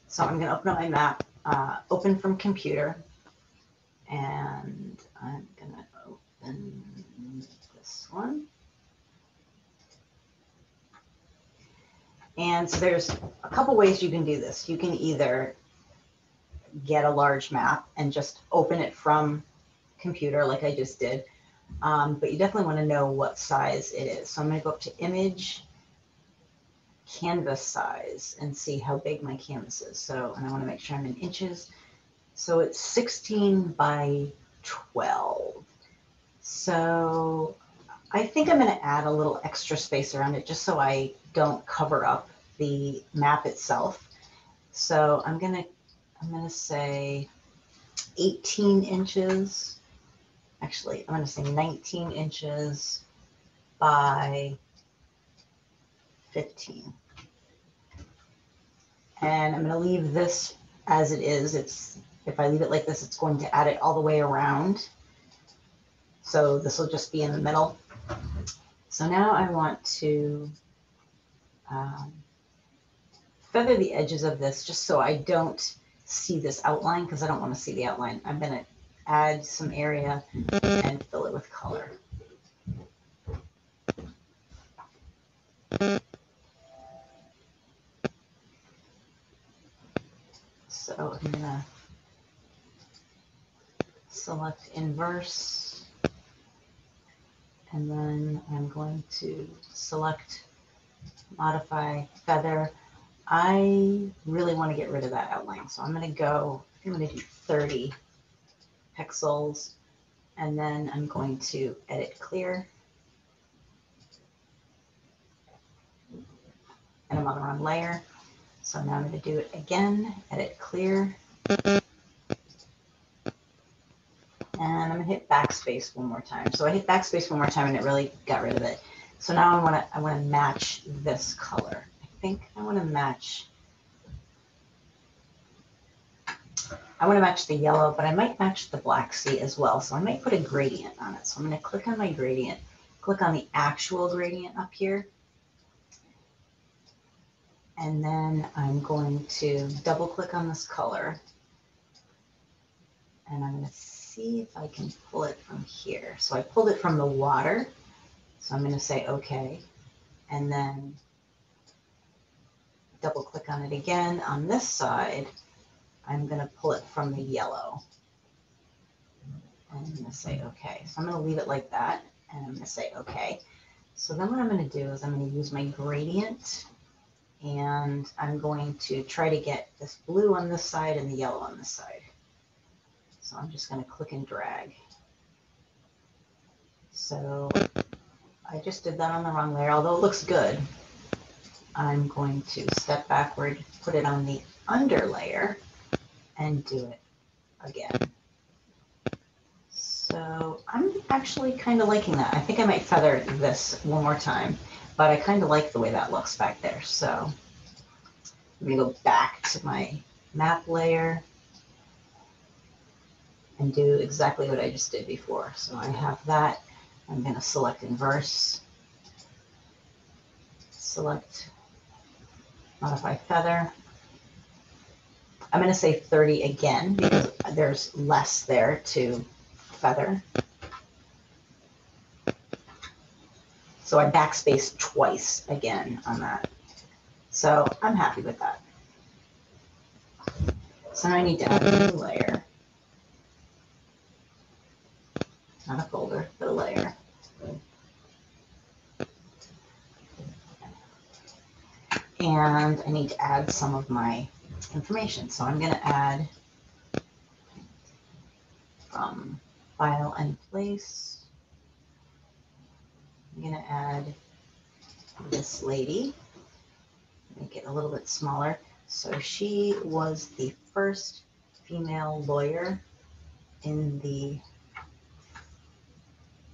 So I'm going to open up my map, open from computer, and I'm going to open this one. And so there's a couple ways you can do this. You can either get a large map and just open it from computer like I just did, but you definitely want to know what size it is. So I'm going to go up to Image, Canvas Size, and see how big my canvas is. So, and I want to make sure I'm in inches. So it's 16 by 12. So I think I'm going to add a little extra space around it just so I don't cover up the map itself. So I'm going to say 18 inches. Actually, I'm going to say 19 inches by 15. And I'm going to leave this as it is. If I leave it like this, it's going to add it all the way around. So this will just be in the middle. So now I want to feather the edges of this just so I don't see this outline, because I don't want to see the outline. I'm going to add some area and fill it with color. So I'm going to select inverse, and then I'm going to select modify feather. I really want to get rid of that outline, so I'm going to do 30 pixels, and then I'm going to edit clear. And I'm on the wrong layer. So now I'm going to do it again, edit clear. And I'm going to hit backspace one more time. So I hit backspace one more time and it really got rid of it. So now I want to match this color. I think I want to match the yellow, but I might match the black sea as well. So I might put a gradient on it. So I'm going to click on my gradient, click on the actual gradient up here. And then I'm going to double click on this color. And I'm going to see if I can pull it from here. So I pulled it from the water. So I'm going to say OK. And then double click on it again. On this side, I'm going to pull it from the yellow. And I'm going to say OK. So I'm going to leave it like that. And I'm going to say OK. So then what I'm going to do is I'm going to use my gradient. And I'm going to try to get this blue on this side and the yellow on this side. So I'm just going to click and drag. So I just did that on the wrong layer, although it looks good. I'm going to step backward, put it on the under layer, and do it again. So I'm actually kind of liking that. I think I might feather this one more time, but I kind of like the way that looks back there. So I'm going to go back to my map layer and do exactly what I just did before. So I have that. I'm going to select inverse, select modify feather. I'm going to say 30 again because there's less there to feather. So I backspace twice again on that. So I'm happy with that. So now I need to add a new layer. Not a folder, but a layer. And I need to add some of my information. So I'm going to add from file and place. I'm going to add this lady, make it a little bit smaller. So she was the first female lawyer in the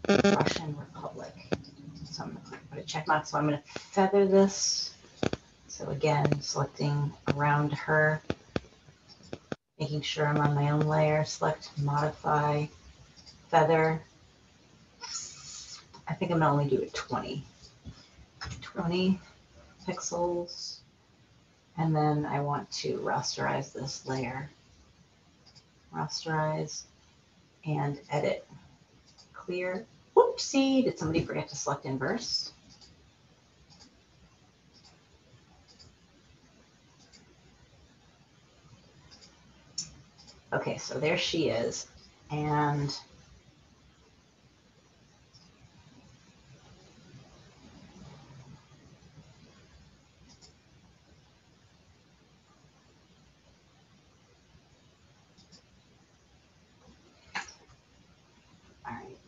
Russian Republic. So I'm going to put a check mark. So I'm going to feather this. So again, selecting around her, making sure I'm on my own layer, select modify, feather. I think I'm going to only do it 20 pixels. And then I want to rasterize this layer. Rasterize and edit. Clear. Whoopsie, did somebody forget to select inverse? Okay, so there she is. And all right.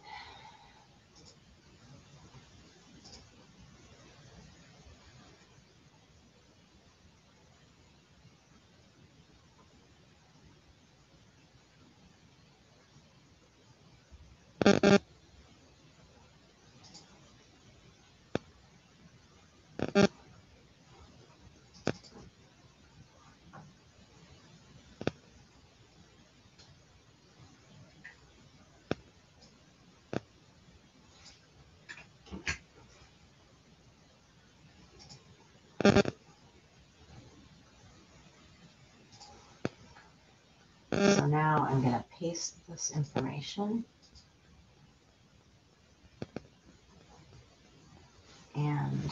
So now I'm going to paste this information. And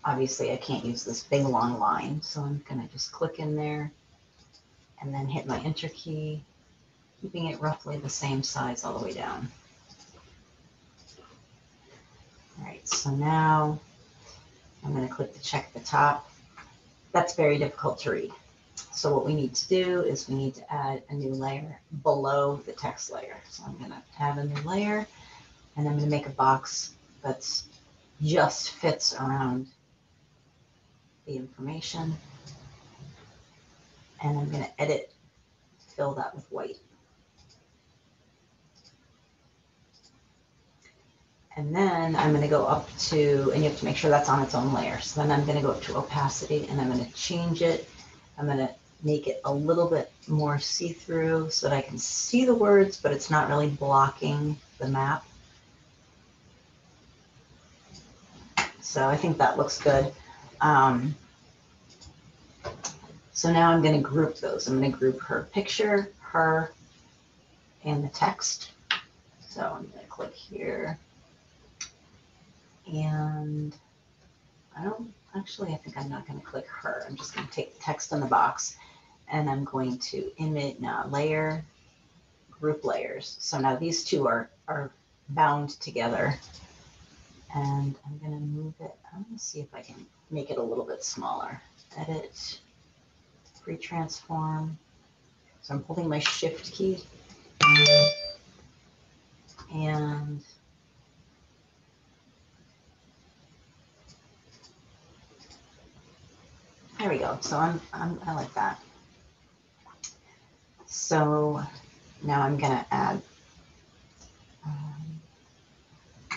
obviously I can't use this big long line, so I'm going to just click in there and then hit my enter key, keeping it roughly the same size all the way down. All right, so now I'm going to click to check the top. That's very difficult to read. So what we need to do is we need to add a new layer below the text layer. So I'm going to add a new layer, and I'm going to make a box that's just fits around the information. And I'm going to edit, fill that with white. And then I'm going to go up to, and you have to make sure that's on its own layer. So then I'm going to go up to opacity and I'm going to change it. I'm going to make it a little bit more see-through so that I can see the words, but it's not really blocking the map. So I think that looks good. So now I'm going to group those. I'm going to group her picture, her, and the text. So I'm going to click here. And I think I'm not going to click her. I'm just going to take the text in the box and I'm going to layer, group layers. So now these two are bound together. And I'm going to move it. I'm going to see if I can make it a little bit smaller. Edit, pre-transform. So I'm holding my shift key. And there we go. So I like that. So now I'm going to add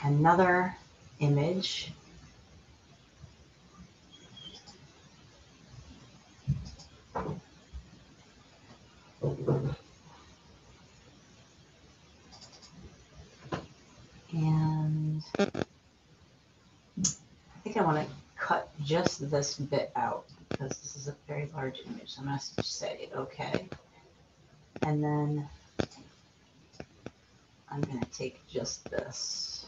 another image. And I think I want to cut just this bit out because this is a very large image. So I'm going to say, okay. And then I'm going to take just this,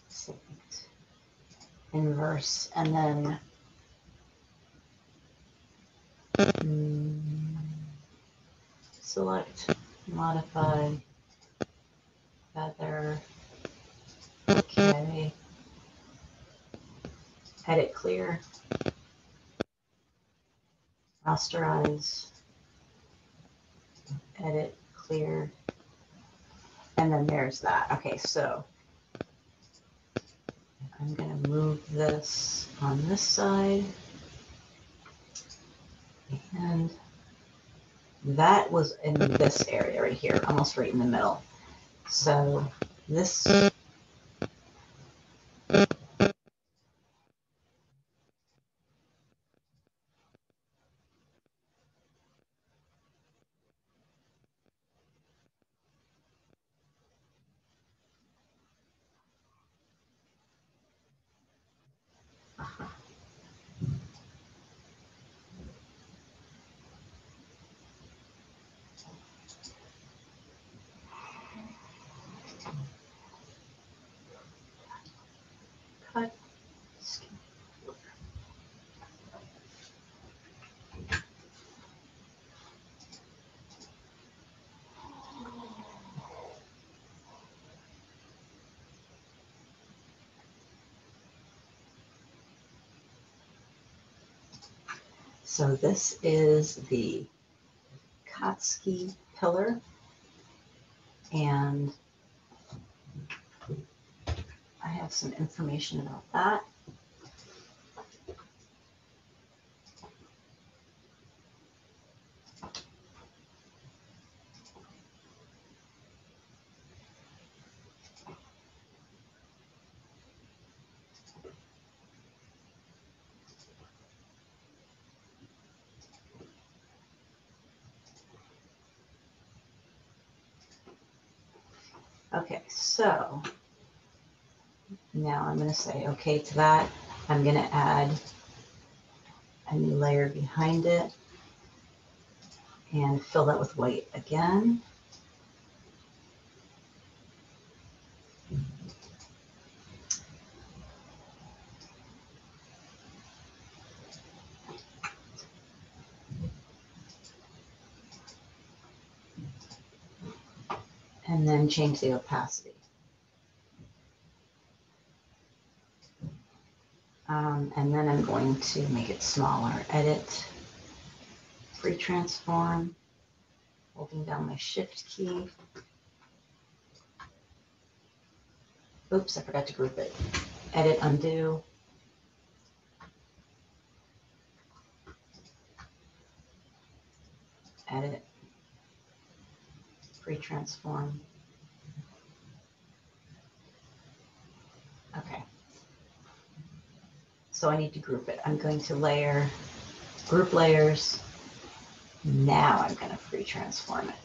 select, inverse, and then select, modify, feather, okay, edit clear, rasterize, edit clear, and then there's that. Okay, so I'm going to move this on this side, and that was in this area right here, almost right in the middle. So this, Cut. So this is the Kotsky pillar, and I have some information about that. Okay, so now I'm going to say okay to that. I'm going to add a new layer behind it and fill that with white again. And then change the opacity. And then I'm going to make it smaller. Edit, free transform, holding down my shift key. Oops, I forgot to group it. Edit, undo. Edit, free transform. Okay. So I need to group it. I'm going to layer, group layers. Now I'm going to free transform it.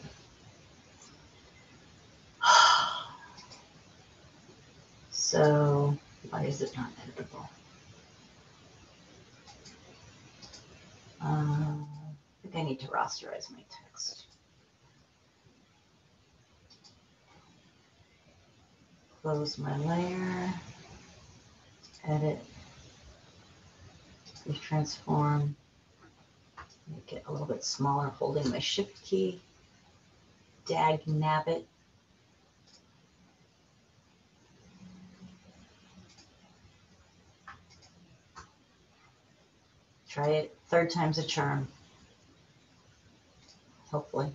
So why is it not editable? I think I need to rasterize my text. Close my layer, edit, transform, make it a little bit smaller, holding my shift key, dag nabbit. Try it, third time's a charm, hopefully.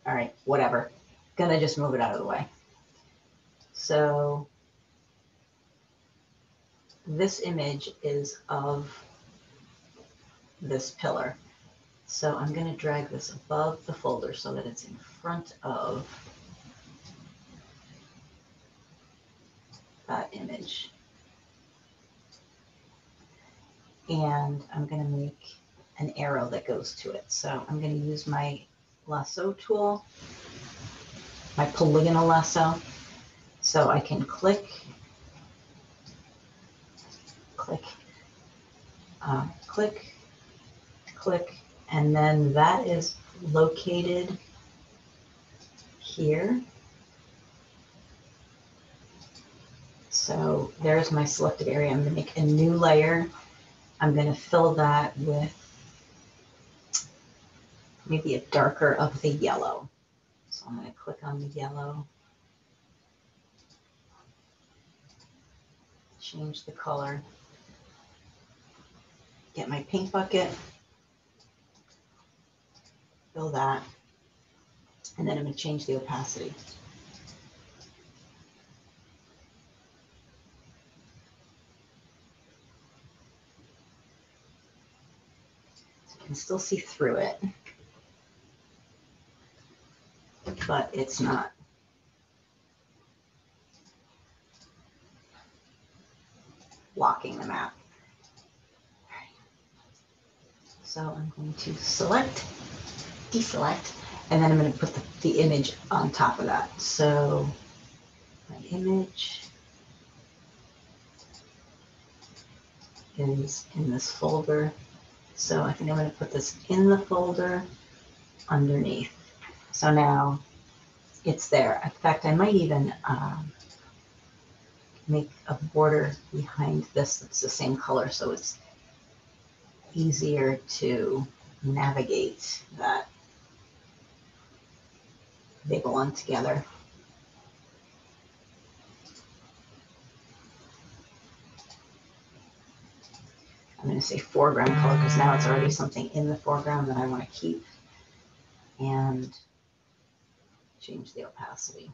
All right, whatever. Gonna just move it out of the way. So this image is of this pillar. So I'm going to drag this above the folder so that it's in front of that image. And I'm going to make an arrow that goes to it. So I'm going to use my lasso tool, my polygonal lasso. So I can click, click, click, click, and then that is located here. So there's my selected area. I'm going to make a new layer. I'm going to fill that with maybe a darker of the yellow. So I'm going to click on the yellow, change the color, get my paint bucket, fill that, and then I'm going to change the opacity. So you can still see through it, but it's not blocking the map. So I'm going to select, deselect, And then I'm going to put the image on top of that. So my image is in this folder. So I think I'm going to put this in the folder underneath. So now it's there. In fact, I might even make a border behind this that's the same color, so it's easier to navigate that they belong together. I'm going to say foreground color because now it's already something in the foreground that I want to keep, and change the opacity.